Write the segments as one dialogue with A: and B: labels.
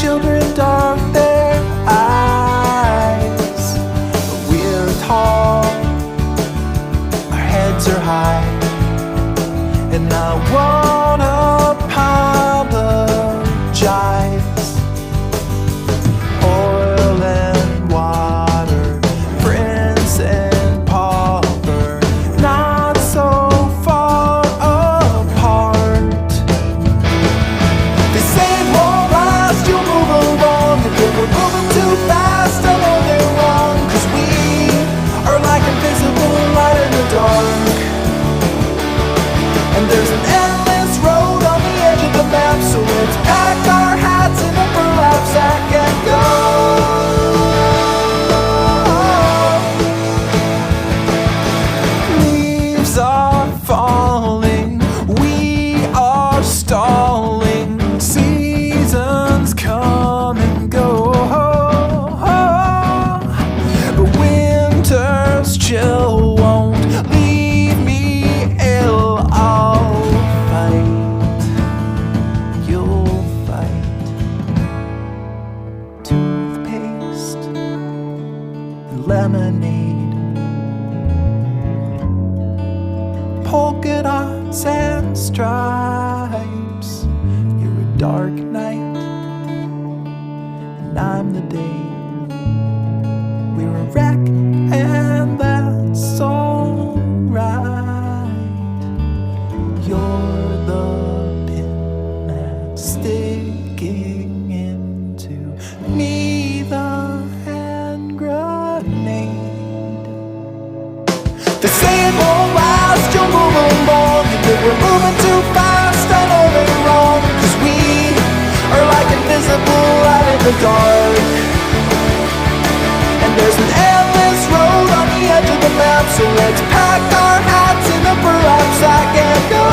A: children dark their eyes, but we're tall, our heads are high, and I won't apologize. Oil and water, prince and pauper, not so far apart. They say it won't last, you'll move along, but if we're moving too fast, I know they're wrong, 'cause we are like invisible light in the dark. And there's an endless road on the edge of the map, so let's pack our hats in a burlap sack and go. Leaves are falling, we are stalling, seasons come and go, but winter's chill won't leave me ill. I'll fight, you'll fight. Toothpaste and lemonade, polka dots and stripes. You're a dark night and I'm the day. We're a wreck and that's alright. You're the pin that's sticking into me, the hand grenade. They say it won't last, you'll move along, and if we're moving too fast, I know they're wrong, 'cause we are like invisible light in the dark. And there's an endless road on the edge of the map, so let's pack our hats in a burlap sack and go.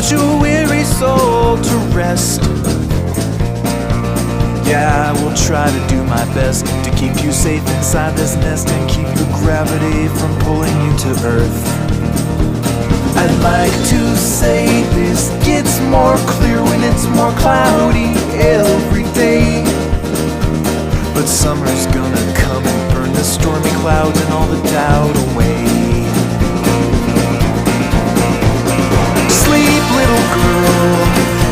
A: Your weary soul to rest. Yeah, I will try to do my best to keep you safe inside this nest and keep your gravity from pulling you to earth. I'd like to say this gets more clear when it's more cloudy every day, but summer's gonna come and burn the stormy clouds and all the doubt away. Sleep, little girl,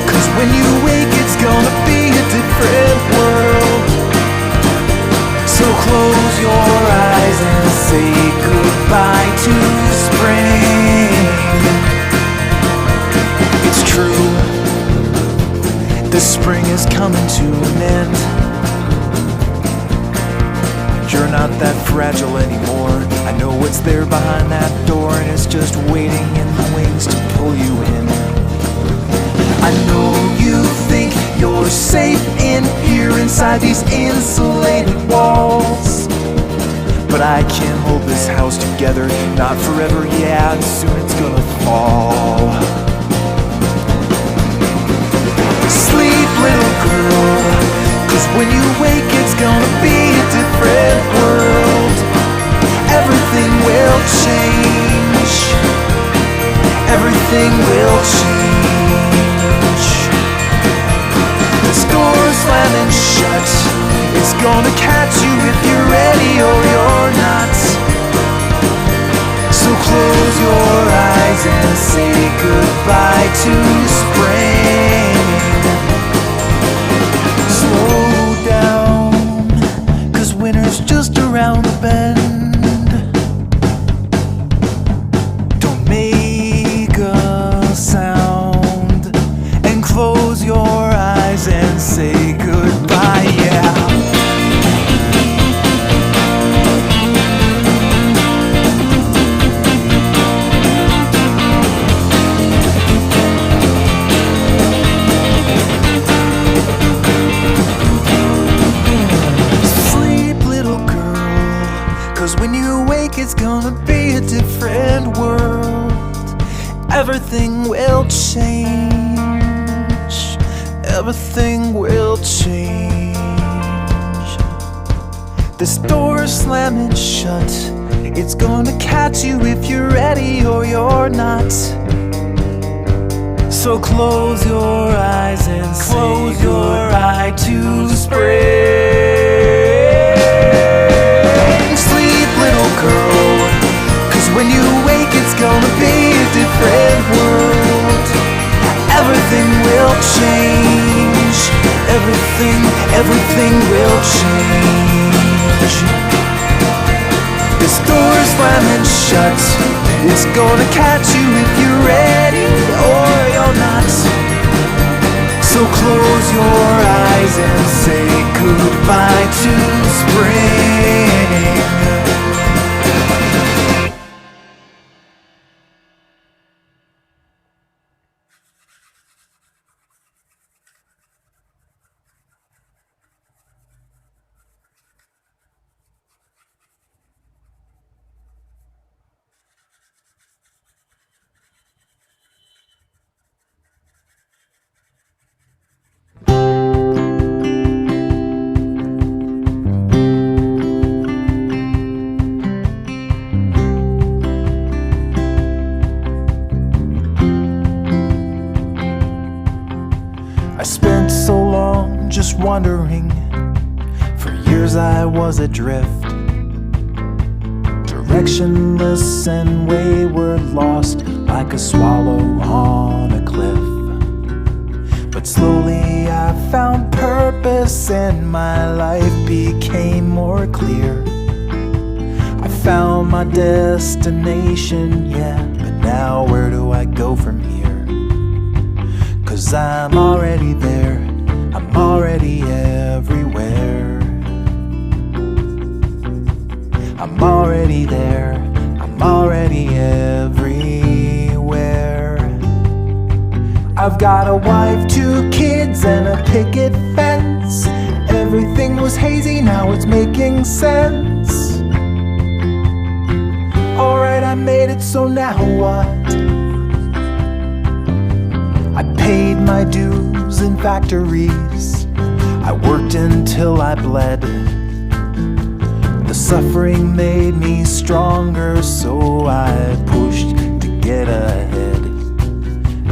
A: 'cause when you wake it's gonna be a different world. So close your eyes and say goodbye to spring. It's true, the spring is coming to an end. You're not that fragile anymore. I know what's there behind that door, and it's just waiting in the wings to pull you in. I know you think you're safe in here inside these insulated walls, but I can't hold this house together, not forever, yeah, and soon it's gonna fall. Sleep, little girl, 'cause when you wake it's gonna be a different world. Everything will change. Everything will change. This door's slamming shut. It's gonna catch you if you're ready or you're not. So close your eyes and say goodbye to everything will change. This door slamming shut, it's gonna catch you if you're ready or you're not. So close your eyes and close your eye to spring. Sleep, little girl, 'cause when you wake it's gonna be a different world. Everything will change. Everything will change. This door slamming shut, it's gonna catch you if you're ready or you're not. So close your eyes and say goodbye to spring. I spent so long just wondering. For years I was adrift, directionless and wayward, lost like a swallow on a cliff. But slowly I found purpose and my life became more clear. I found my destination, yeah, but now where do I go from here? 'Cause I'm already there, I'm already everywhere. I'm already there, I'm already everywhere. I've got a wife, 2 kids, and a picket fence. Everything was hazy, now it's making sense. Alright, I made it, so now what? I paid my dues in factories. I worked until I bled. The suffering made me stronger, so I pushed to get ahead.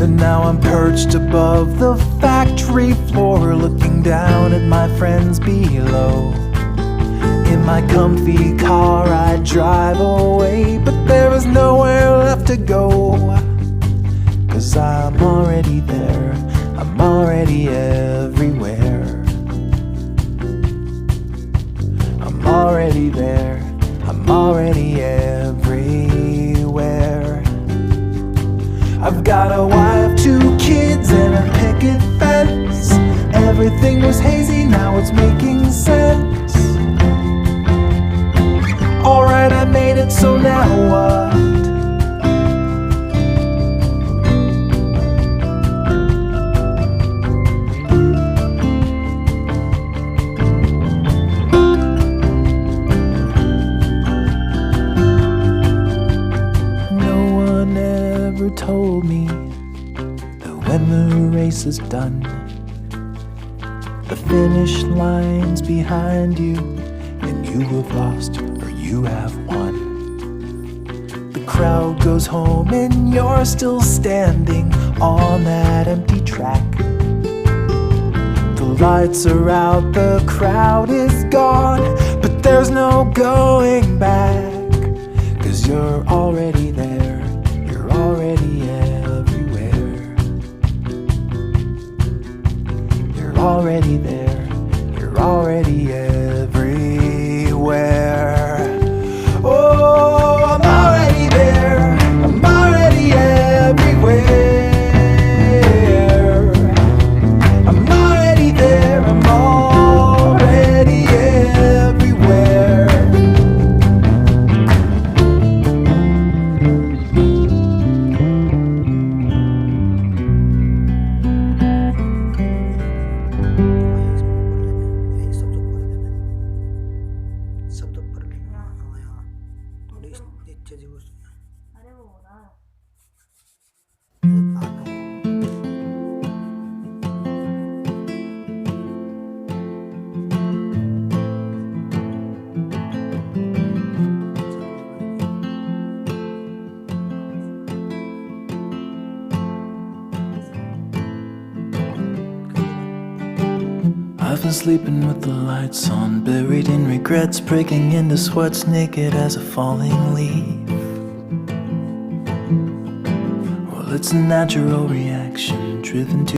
A: And now I'm perched above the factory floor, looking down at my friends below. In my comfy car I drive away, but there is nowhere left to go. 'Cause I'm already there, I'm already everywhere. I'm already there, I'm already everywhere. I've got a wife, 2 kids, and a picket fence. Everything was hazy, now it's making sense. Alright, I made it, so now what? Told me that when the race is done, the finish line's behind you, and you have lost or you have won. The crowd goes home and you're still standing on that empty track. The lights are out, the crowd is gone, but there's no going back. 'Cause you're already there, already everywhere. You're already there, you're already everywhere. Oh, I'm already there, I'm already everywhere. I'm already there, I'm already everywhere. been sleeping with the lights on, buried in regrets, breaking into sweats, naked as a falling leaf. Well, it's a natural reaction, driven to